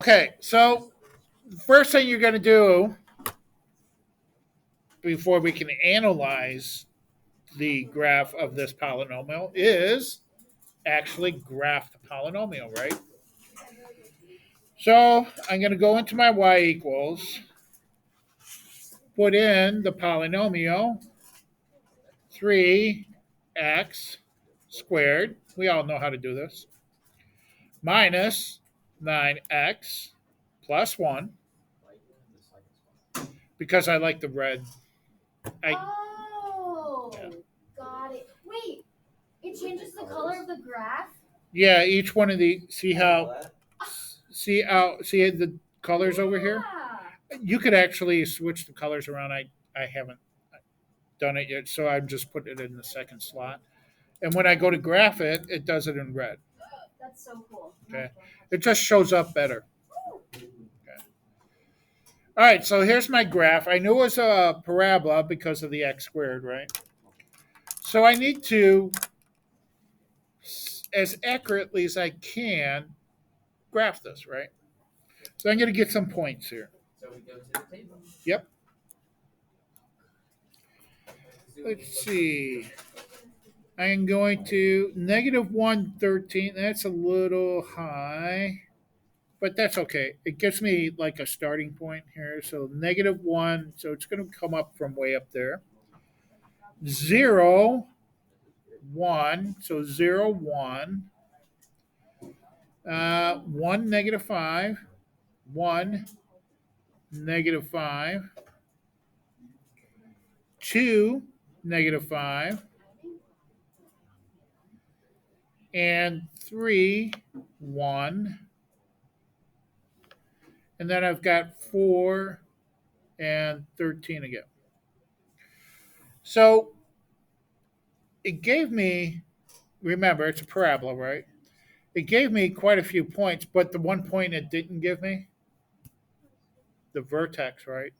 Okay, so the first thing you're going to do before we can analyze the graph of this polynomial is actually graph the polynomial, right? So I'm going to go into my y equals, put in the polynomial 3x squared. We all know how to do this. Minus 9x plus 1 because I like the red. Yeah. Got it. Wait, it changes the color of the graph? Yeah, each one of the see the colors over here. You could actually switch the colors around. I haven't done it yet, so I'm just putting it in the second slot. And when I go to graph it, it does it in red. That's so cool. Okay, it just shows up better. Okay. All right, so here's my graph. I knew it was a parabola because of the x squared, right? So I need to, as accurately as I can, graph this, right? So I'm going to get some points here. So we go to the table. Yep. Let's see. I'm going to negative 113. That's a little high, but that's okay. It gives me like a starting point here. So negative 1. So it's going to come up from way up there. 0, 1. So 0, 1. 1, negative 5. 1, negative 5. 2, negative 5. And 3, 1. And then I've got 4 and 13 again. So it gave me, remember, it's a parabola, right? It gave me quite a few points, but the one point it didn't give me, the vertex, right?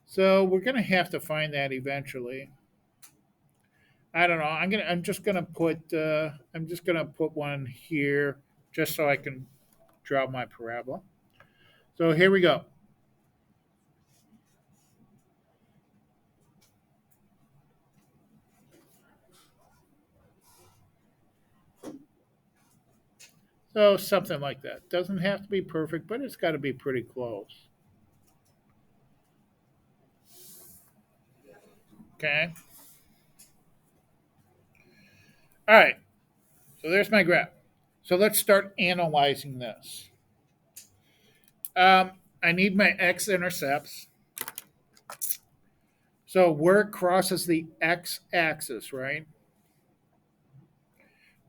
So we're going to have to find that eventually. I don't know. I'm just gonna put one here just so I can draw my parabola. So here we go. So something like that. Doesn't have to be perfect, but it's got to be pretty close. Okay. All right. So there's my graph. So let's start analyzing this. I need my x-intercepts. So where it crosses the x-axis, right?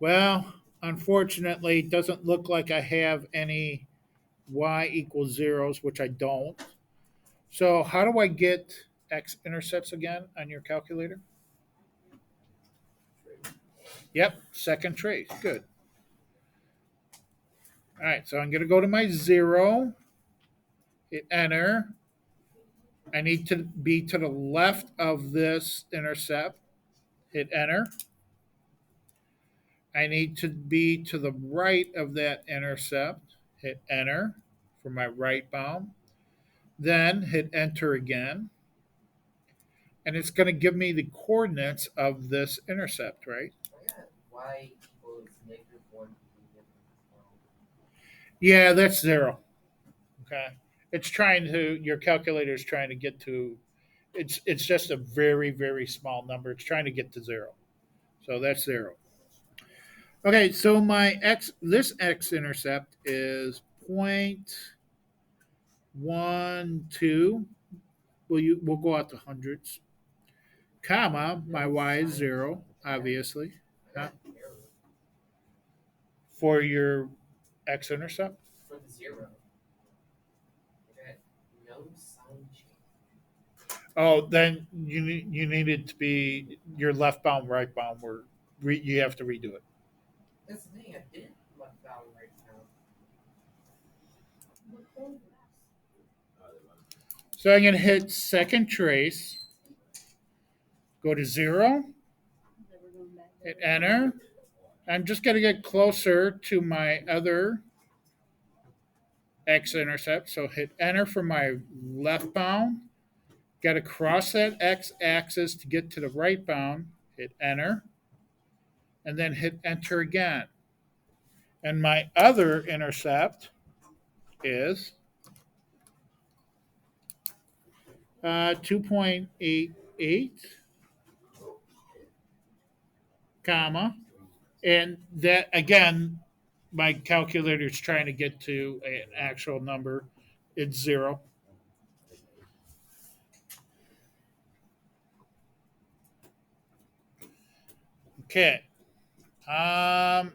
Well, unfortunately, it doesn't look like I have any y equals zeros, which I don't. So how do I get x-intercepts again on your calculator? Yep, second trace. Good. All right, so I'm going to go to my 0, hit enter. I need to be to the left of this intercept, hit enter. I need to be to the right of that intercept, hit enter for my right bound. Then hit enter again. And it's going to give me the coordinates of this intercept, right? Y equals negative 1. Yeah, that's 0. Okay. It's trying to, your calculator is trying to get to, it's just a very, very small number. It's trying to get to 0. So that's 0. Okay, so this x-intercept is 0.12. We'll go out to hundreds, comma, my y is 0, obviously, for your x-intercept. For the 0. Okay. No sign change. Oh, then you need it to be your left bound, right bound. You have to redo it. That's the thing. I did left down right now. So I'm going to hit second trace, go to 0, hit enter. I'm just going to get closer to my other x-intercept. So hit enter for my left bound. Got to cross that x-axis to get to the right bound. Hit enter. And then hit enter again. And my other intercept is 2.88, comma. And that, again, my calculator is trying to get to an actual number. It's 0. Okay. Um,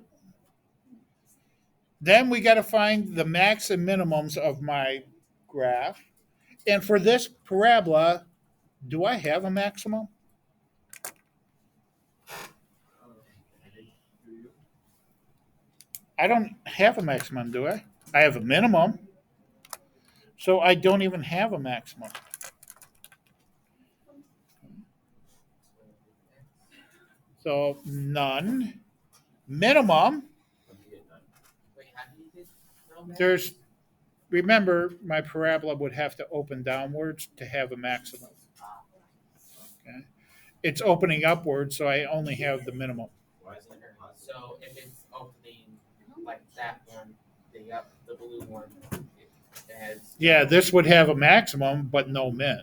then we got to find the max and minimums of my graph. And for this parabola, do I have a maximum? I don't have a maximum, do I? I have a minimum. So I don't even have a maximum. So none. Minimum, Wait, how do you get no math? there's, remember, my parabola would have to open downwards to have a maximum. Okay. It's opening upwards, so I only have the minimum. So if it's opening like that one, the blue one, it has. Yeah, this would have a maximum, but no min.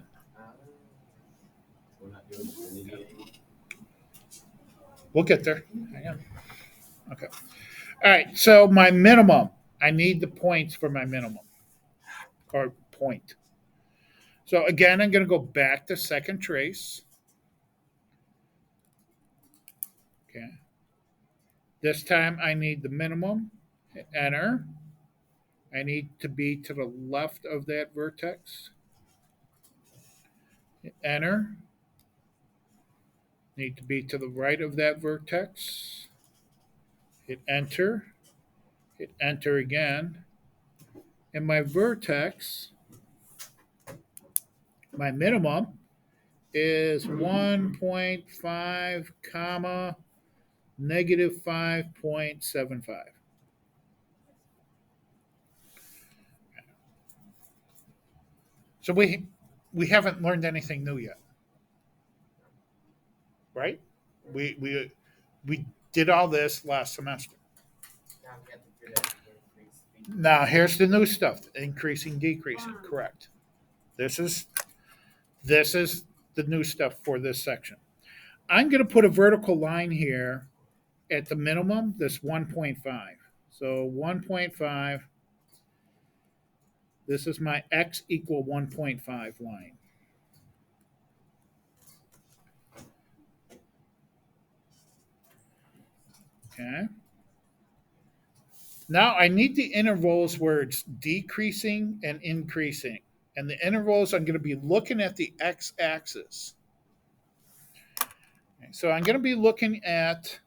We'll get there. Hang on. Okay. All right. So my minimum, I need the points for my minimum or point. So again, I'm going to go back to second trace. Okay. This time I need the minimum. Hit enter. I need to be to the left of that vertex. Hit enter. Need to be to the right of that vertex. Hit enter. Hit enter again. And my vertex, my minimum, is 1.5 comma negative 5.75. So we haven't learned anything new yet, right? We did all this last semester. Now we have to figure out the increase. Now here's the new stuff: increasing, decreasing. Correct. This is the new stuff for this section. I'm going to put a vertical line here at the minimum. This 1.5. So 1.5. This is my x equal 1.5 line. Okay. Now I need the intervals where it's decreasing and increasing. And the intervals, I'm going to be looking at the x-axis. Okay, so I'm going to be looking at,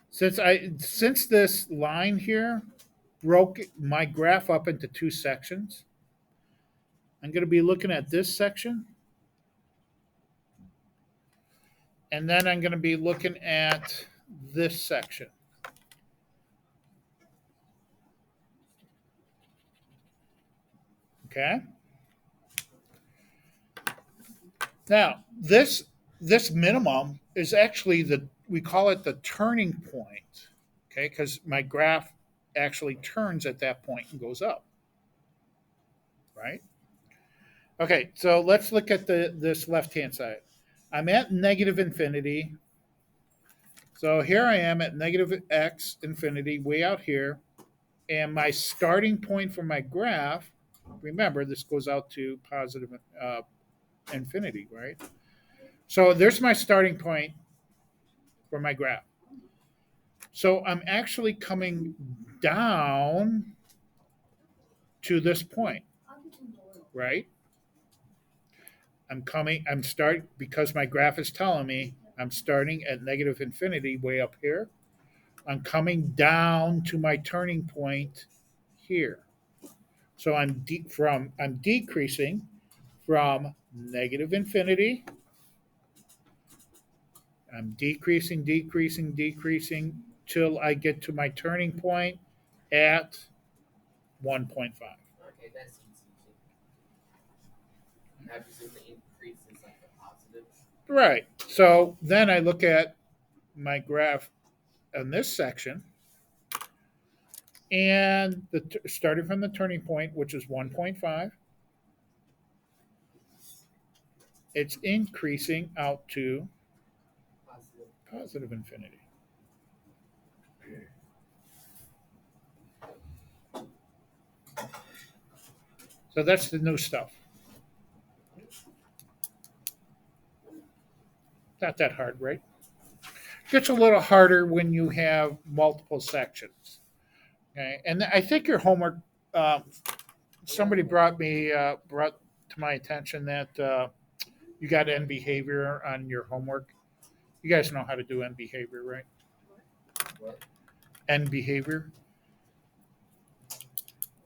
since this line here broke my graph up into two sections, I'm going to be looking at this section. And then I'm going to be looking at this section. Okay. Now, this minimum is actually we call it the turning point. Okay, because my graph actually turns at that point and goes up. Right? Okay, so let's look at this left-hand side. I'm at negative infinity. So here I am at negative x infinity, way out here. And my starting point for my graph, remember, this goes out to positive infinity, right? So there's my starting point for my graph. So I'm actually coming down to this point, right? Because my graph is telling me I'm starting at negative infinity way up here. I'm coming down to my turning point here. So I'm decreasing from negative infinity. I'm decreasing till I get to my turning point at 1.5. Okay, that's easy. I presume the increase is like a positive. Right. So then I look at my graph in this section, and starting from the turning point, which is 1.5, it's increasing out to Positive. positive infinity. So that's the new stuff. Not that hard, right? Gets a little harder when you have multiple sections. Okay, and I think your homework. Somebody brought to my attention that you got end behavior on your homework. You guys know how to do end behavior, right? What? End behavior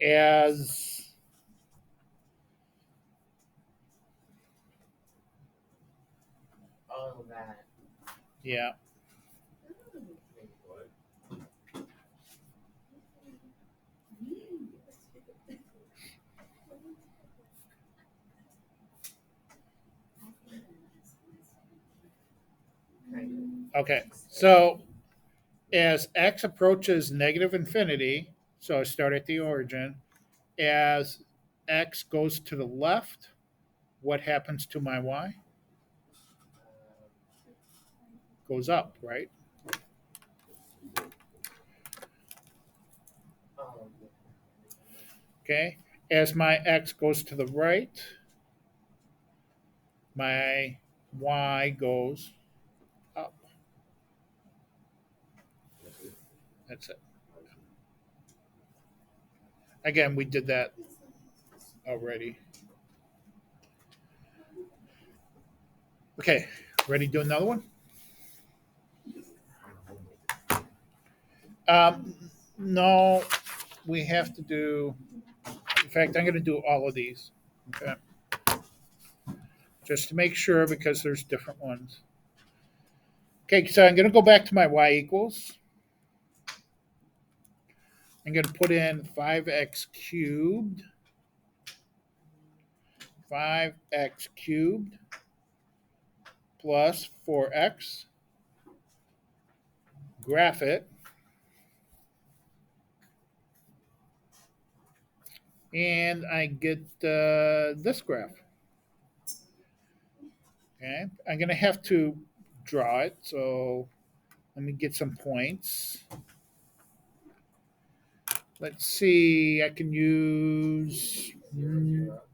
as Oh, that. yeah. Wait, what? Kind Okay, so as x approaches negative infinity, so I start at the origin. As x goes to the left, what happens to my y? Goes up, right? oh, Okay. As my x goes to the right, my y goes up. That's it. Again, we did that already. Okay, ready to do another one? No, we have to do. In fact, I'm going to do all of these. Okay, just to make sure because there's different ones. Okay, so I'm going to go back to my y equals. I'm going to put in 5x cubed, 5x cubed plus 4x, graph it, and I get this graph. Okay, I'm going to have to draw it, so let me get some points. Let's see, I can use,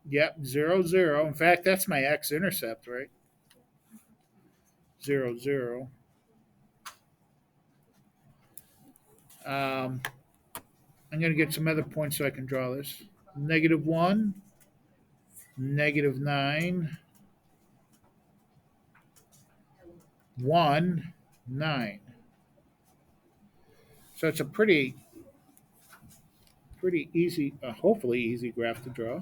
yep, 0, 0. In fact, that's my x-intercept, right? 0, 0. Um, I'm going to get some other points so I can draw this. Negative 1, negative 9, 1, 9. So it's a pretty easy, hopefully easy graph to draw.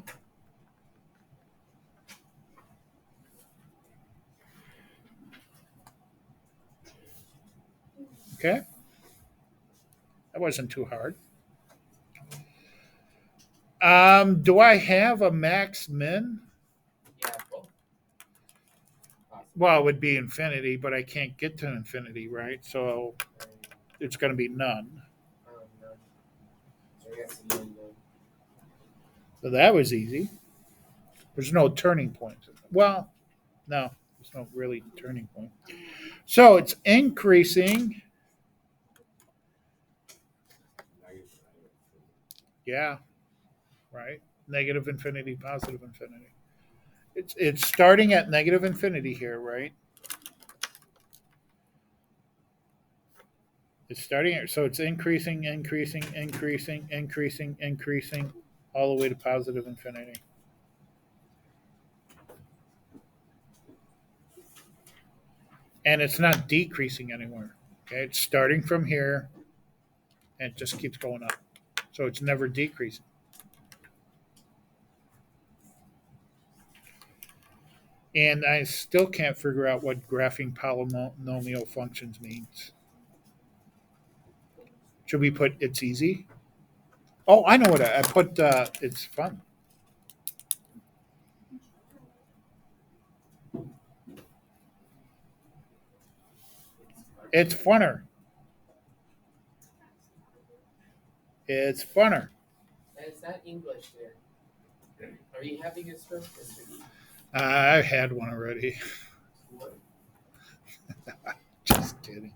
Okay, that wasn't too hard. Do I have a max min? yeah, both. Possible. Well, it would be infinity, but I can't get to infinity, right? So Right. it's going to be none. No. So I guess the end So that was easy. There's no turning point. Well, no, there's no really turning point. So it's increasing. Yeah, right. Negative infinity, positive infinity. It's starting at negative infinity here, right? It's starting at, so it's increasing, increasing, increasing, increasing, increasing, all the way to positive infinity. And it's not decreasing anywhere. Okay, it's starting from here and it just keeps going up. So it's never decreasing. And I still can't figure out what graphing polynomial functions means. Should we put it's easy? Oh, I know what I put. It's fun. It's funner. It's funner. Is that English there? Are you having a stroke, Mr. D? I had one already. Just kidding.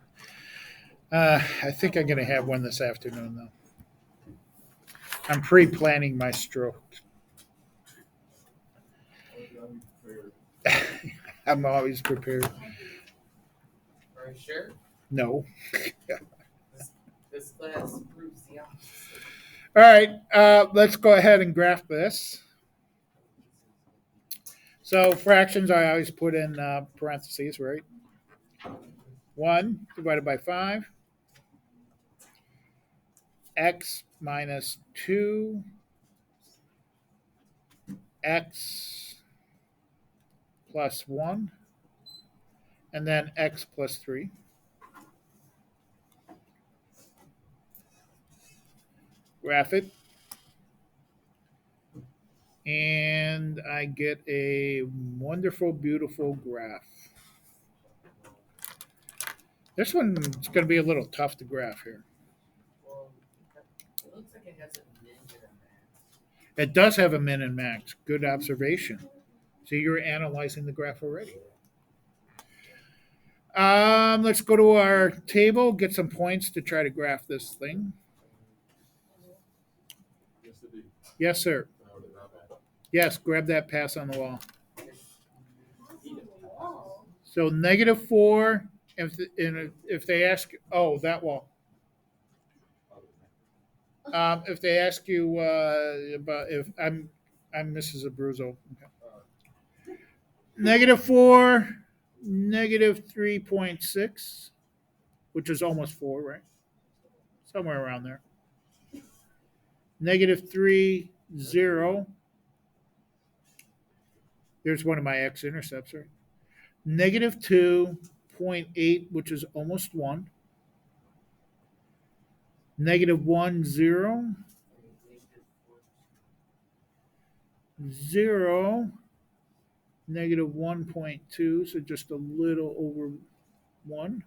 I think I'm going to have one this afternoon, though. I'm pre-planning my stroke. I'm always prepared. Are you sure? No. This class proves the opposite. All right. Let's go ahead and graph this. So fractions, I always put in parentheses, right? 1 divided by 5. X minus 2. X plus 1. And then x plus 3. Graph it. And I get a wonderful, beautiful graph. This one's going to be a little tough to graph here. Well, it looks like it has a min and a max. It does have a min and max. Good observation. So you're analyzing the graph already. Let's go to our table, get some points to try to graph this thing. Yes, sir. Yes, grab that pass on the wall. So -4. If they ask, oh, that wall. If they ask you about if I'm Mrs. Abruzzo. Okay. -4, -3.6, which is almost 4, right? Somewhere around there. -3, 0. There's one of my x-intercepts, right? -2.8, which is almost 1. -1, 0. 0. -1.2, so just a little over 1.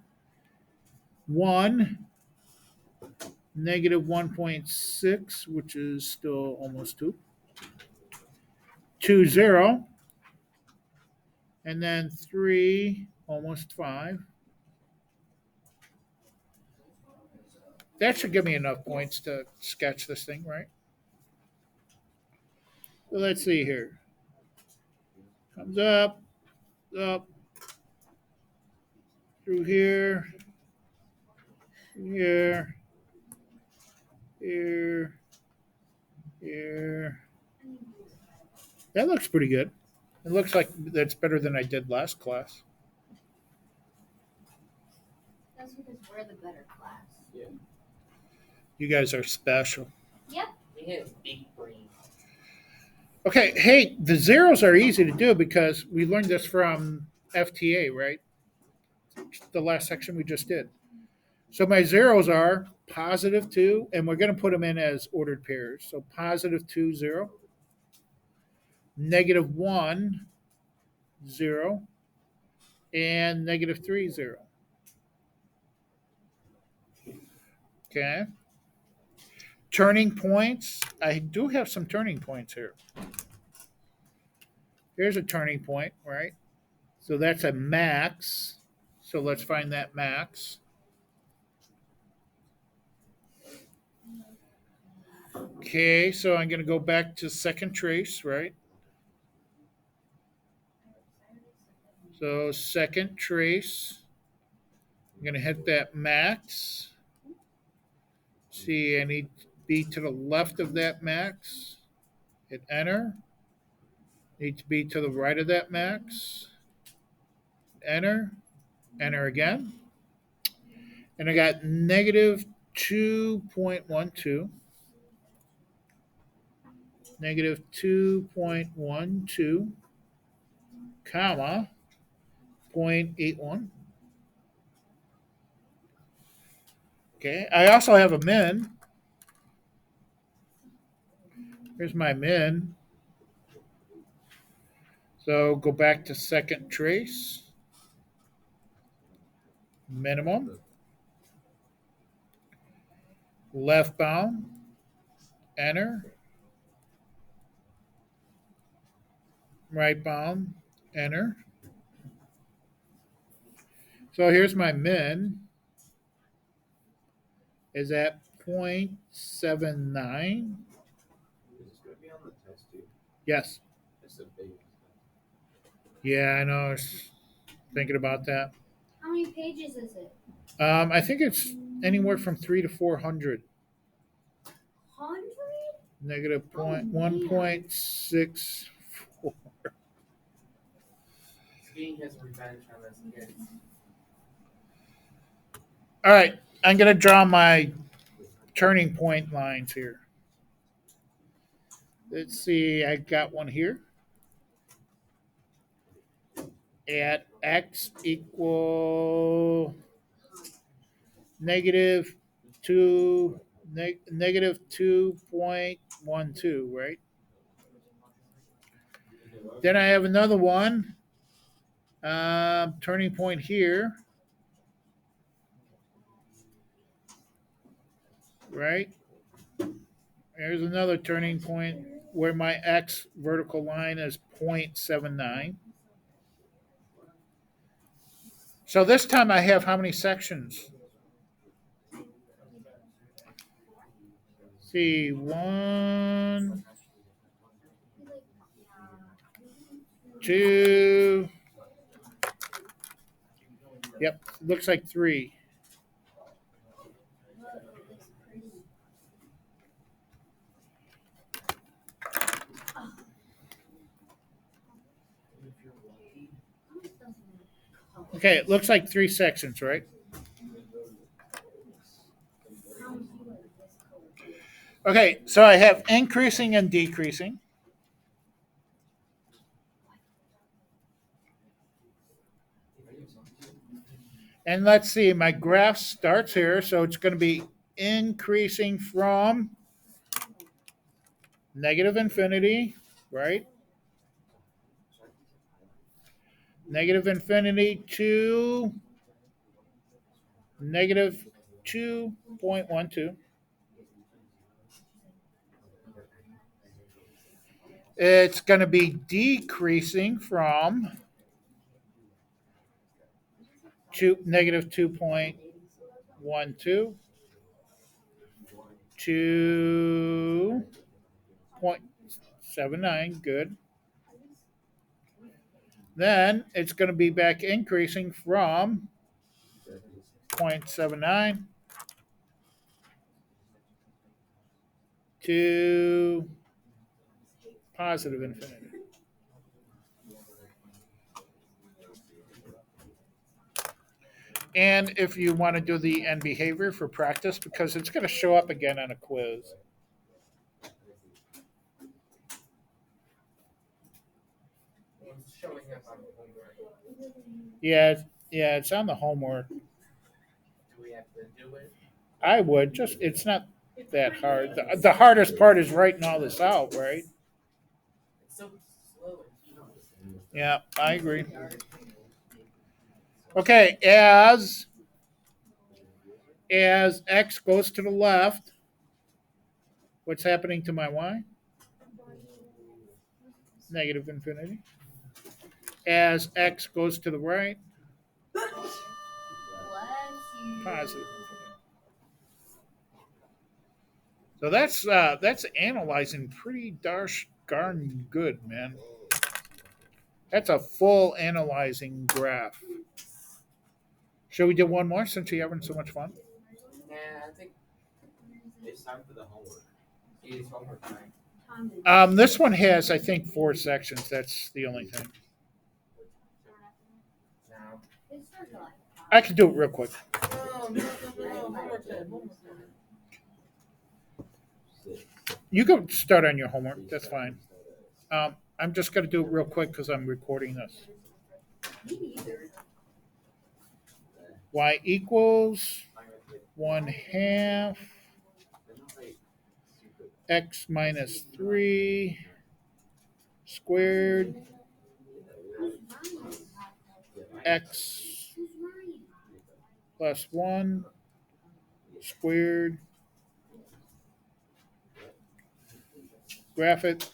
1. -1.6, which is still almost 2. 2, 0. And then 3, almost 5. That should give me enough points to sketch this thing, right? So let's see here. Comes up, up, through here, here, here, here. That looks pretty good. It looks like that's better than I did last class. That's because we're the better class. You guys are special. Yep. He has big brain. Okay, hey, the zeros are easy to do because we learned this from FTA, right? The last section we just did. So my zeros are +2, and we're going to put them in as ordered pairs. So +2, 0, -1, 0, and -3, 0. Okay. Turning points. I do have some turning points here. Here's a turning point, right? So that's a max. So let's find that max. Okay, so I'm going to go back to second trace, right? So second trace. I'm going to hit that max. See, I need to be to the left of that max. Hit enter. Need to be to the right of that max. Enter. Enter again. And I got -2.12. -2.12, comma, 0.81. Okay. I also have a min. Here's my min. So go back to second trace. Minimum. Left bound. Enter. Right bound. Enter. So here's my min. Is at 0.79. Is this going to be on the test too? Yes. It's a big. Yeah, I know. I was thinking about that. How many pages is it? I think it's anywhere from 3 to 400. 100? Negative Oh, man. 1.64. Skiing has revenge on us kids. All right, I'm going to draw my turning point lines here. Let's see, I got one here. At x equal negative 2.12, right? Then I have another one, turning point here, right? There's another turning point where my x vertical line is 0.79. So this time I have how many sections? See, 1, 2. Yep, looks like 3. Okay, it looks like 3 sections, right? Okay, so I have increasing and decreasing. And let's see, my graph starts here, so it's going to be increasing from negative infinity, right? Negative infinity to negative 2.12. It's going to be decreasing from negative 2.12 to 0.79. Good. Then it's going to be back increasing from 0.79 to positive infinity. And if you want to do the end behavior for practice, because it's going to show up again on a quiz. It's showing up on the homework. Yeah, it's on the homework. Do we have to do it? I would just, it's not that hard. The hardest part is writing all this out, right? It's so slow. Yeah, I agree. Okay, as x goes to the left, what's happening to my y? Negative infinity. As x goes to the right, Bless you. positive infinity. So that's analyzing pretty darn good, man. That's a full analyzing graph. Should we do one more since you're having so much fun? Yeah, I think It's time for the homework. it's homework time. This one has, I think, 4 sections. That's the only thing. Now. I can do it real quick. No, homework time. You can start on your homework. That's fine. I'm just going to do it real quick because I'm recording this. Y equals 1/2 x minus 3 squared x plus 1 squared. Graph it.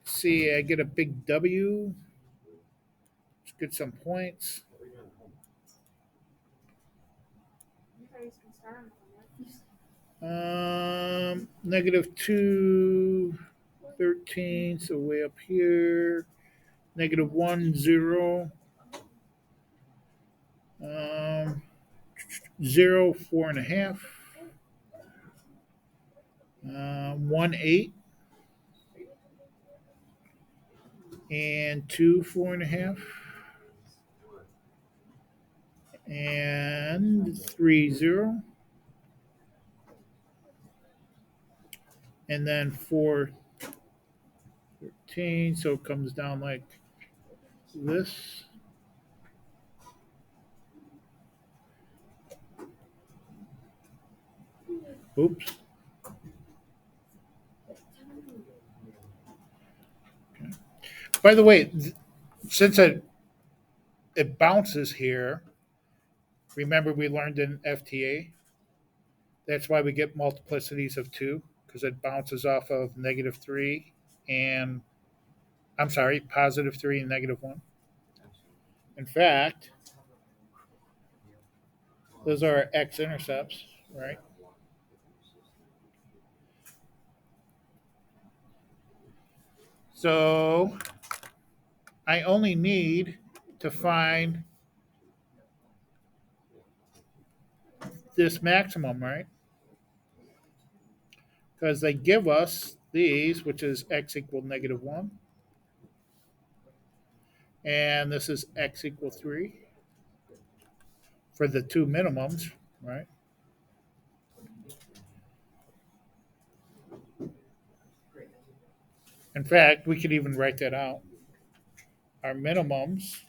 See, I get a big W. Let's get some points. Negative 2, 13, so way up here. Negative 1, 0. 0, 4.5. 1, 8. And 2, 4.5. And 3, 0. And then 4, 13. So it comes down like this. Oops. Okay. By the way, since it bounces here, remember we learned in FTA, that's why we get multiplicities of 2, because it bounces off of negative 3 and, I'm sorry, positive 3 and negative 1. In fact, those are our x-intercepts, right? So I only need to find this maximum, right? Because they give us these, which is x equal negative 1. And this is x equal 3 for the two minimums, right? In fact, we could even write that out. Our minimums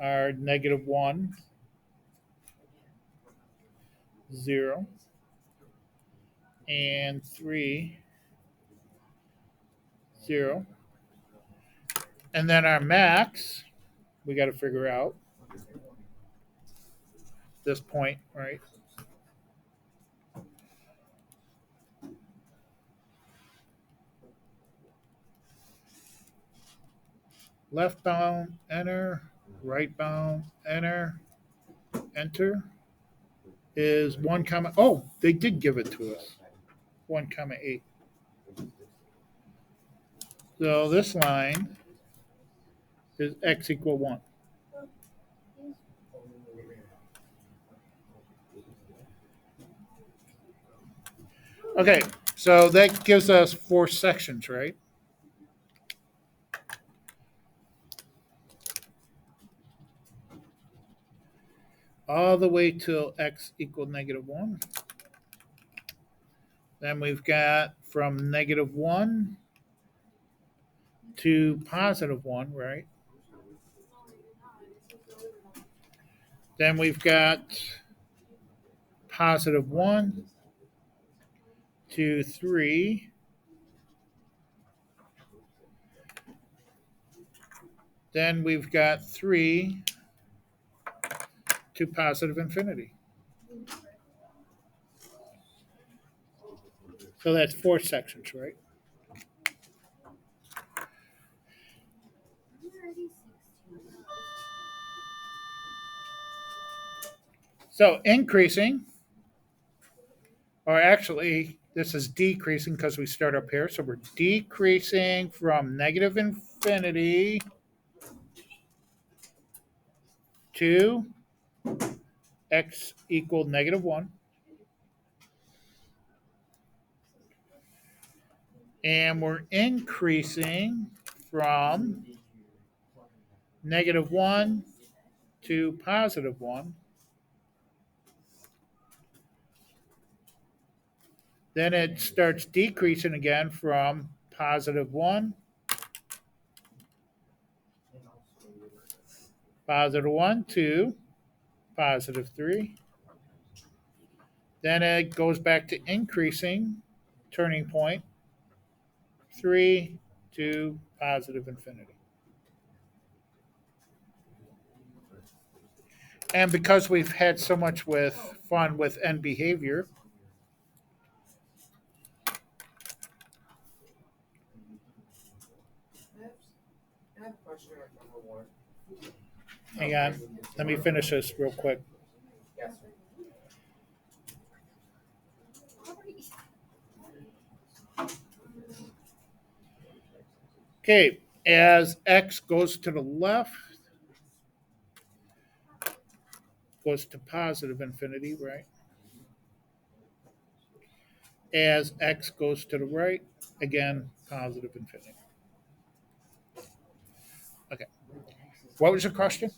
are negative 1, 0, and 3, 0. And then our max, we got to figure out this point, right? Left bound, enter. Right bound, enter. Enter is 1 comma. Oh, they did give it to us. 1 comma 8. So this line is x equal 1. Okay, so that gives us 4 sections, right? All the way till x equal negative 1. Then we've got from negative 1 to positive 1, right? Then we've got positive 1 to 3. Then we've got 3 to positive infinity. So that's 4 sections, right? So increasing, or actually, this is decreasing because we start up here. So we're decreasing from negative infinity to x equal negative 1. And we're increasing from negative 1 to positive 1. Then it starts decreasing again from positive 1, positive 1 to positive 3, Then it goes back to increasing, turning point, 3 to positive infinity. And because we've had so much with fun with end behavior, I have a question on number one. hang on, let me finish this real quick. Yes, sir. Okay, as x goes to the left, goes to positive infinity, right? As x goes to the right, again, positive infinity. Okay. What was your question?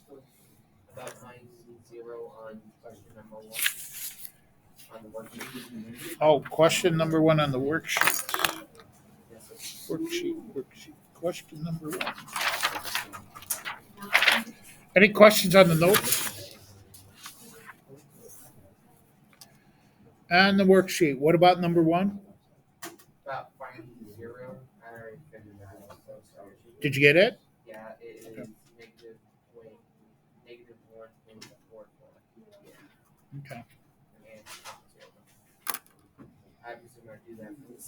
About finding zero on question number one on the worksheet. Oh, question number one on the worksheet. Yes, sir. Worksheet. Question number one. Any questions on the notes? On the worksheet. What about number one? About finding zero. I already figured that out. So sorry. Did you get it? Yeah, it is negative point negative 1.44. Yeah, Okay. and zero. I presume I do that for the